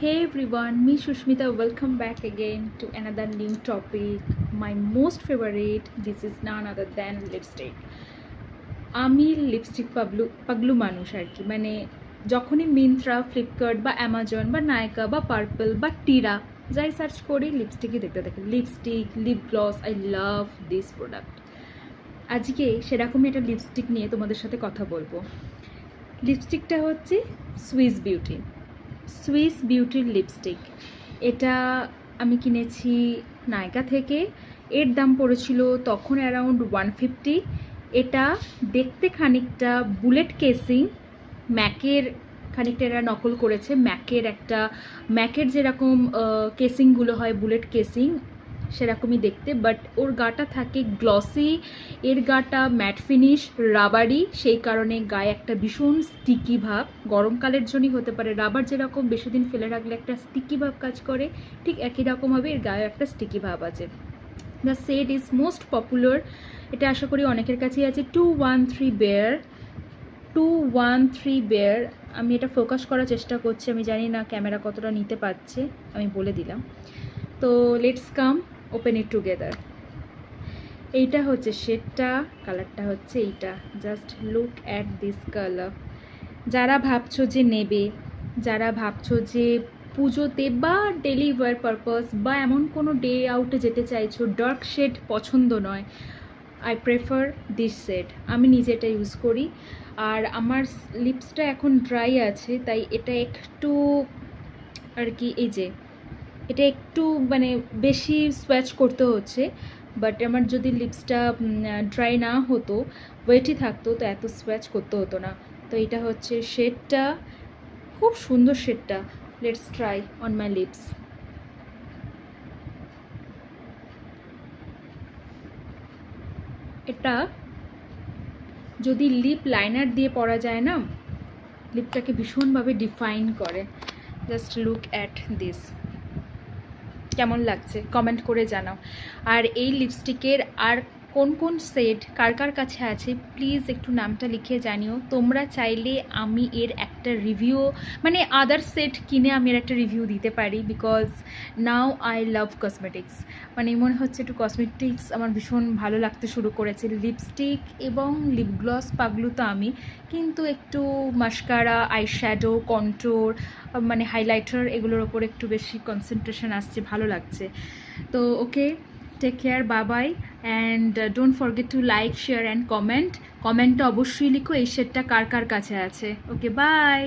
Hey everyone, me Shushmita, welcome back again to another new topic. My most favorite, this is none other than lipstick. আমি lipstick Paglu মানুষ আর কি, মানে যখনই Myntra, Flipkart বা Amazon বা Nayka বা পার্পল বা টিরা যাই সার্চ করি লিপস্টিকই দেখতে থাকি। Lipstick, lip gloss, I love this product. আজকে সেরকমই একটা লিপস্টিক নিয়ে তোমাদের সাথে কথা বলবো। লিপস্টিকটা হচ্ছে সুইস বিউটির লিপস্টিক। এটা আমি কিনেছি নায়কা থেকে। এর দাম পড়েছিল তখন অ্যারাউন্ড 150। এটা দেখতে খানিকটা বুলেট কেসিং, ম্যাকের খানিকটা এরা নকল করেছে। ম্যাকের যেরকম কেসিংগুলো হয় বুলেট কেসিং সেরকমই দেখতে, বাট ওর গাটা থাকে গ্লসি, এর গাটা ম্যাট ফিনিশ, রাবারি, সেই কারণে গায়ে একটা ভীষণ স্টিকি ভাব। গরমকালের জন্যই হতে পারে, রাবার যেরকম বেশি দিন ফেলে রাখলে একটা স্টিকি ভাব কাজ করে, ঠিক একই রকমভাবে এর গায়ে একটা স্টিকি ভাব আছে। The set is most popular. এটা আশা করি অনেকের কাছেই আছে। 213 বেয়ার। আমি এটা ফোকাস করার চেষ্টা করছি, আমি জানি না ক্যামেরা কতটা নিতে পারছে, আমি বলে দিলাম। তো let's come open it together. এইটা হচ্ছে শেডটা, কালারটা হচ্ছে এইটা। Just look at this colour. যারা ভাবছো যে নেবে, যারা ভাবছো যে পুজোতে বা ডেলি ওয়্যার পারপাস বা এমন কোনো ডে আউটে যেতে চাইছো, ডার্ক শেড পছন্দ নয়, আই প্রেফার দিস শেড। আমি নিজে এটা ইউজ করি। আর আমার লিপসটা এখন ড্রাই আছে, তাই এটা একটু আর কি, এই যে এটা একটু মানে বেশি সোয়াচ করতে হচ্ছে। বাট আমার যদি লিপসটা ড্রাই না হতো, ওয়েটই থাকতো, তো এত সোয়াচ করতে হতো না। তো এটা হচ্ছে শেডটা, খুব সুন্দর শেডটা। Let's try on my lips. এটা যদি লিপ লাইনার দিয়ে পরা যায় না, লিপটাকে ভীষণভাবে ডিফাইন করে। Just look at this. কেমন লাগছে কমেন্ট করে জানাও। আর এই লিপস্টিকের আর কোন কোন সেট কার কার কাছে আছে প্লিজ একটু নামটা লিখে জানিও। তোমরা চাইলে আমি এর একটা রিভিউ, মানে আদার সেট কিনে আমি এর একটা রিভিউ দিতে পারি, because now I love cosmetics. মানে মনে হচ্ছে একটু কসমেটিক্স আমার ভীষণ ভালো লাগতে শুরু করেছে। লিপস্টিক এবং লিপ গ্লস পাগলু তো আমি, কিন্তু একটু মাস্কারা, আইশ্যাডো, কন্ট্রোর, মানে হাইলাইটার, এগুলোর ওপর একটু বেশি কনসেন্ট্রেশন আসছে, ভালো লাগছে। তো okay, take care, bye bye, and don't forget to like, share and comment. কমেন্টটা অবশ্যই লিখো এই শেডটা কার কার কাছে আছে। Okay, by.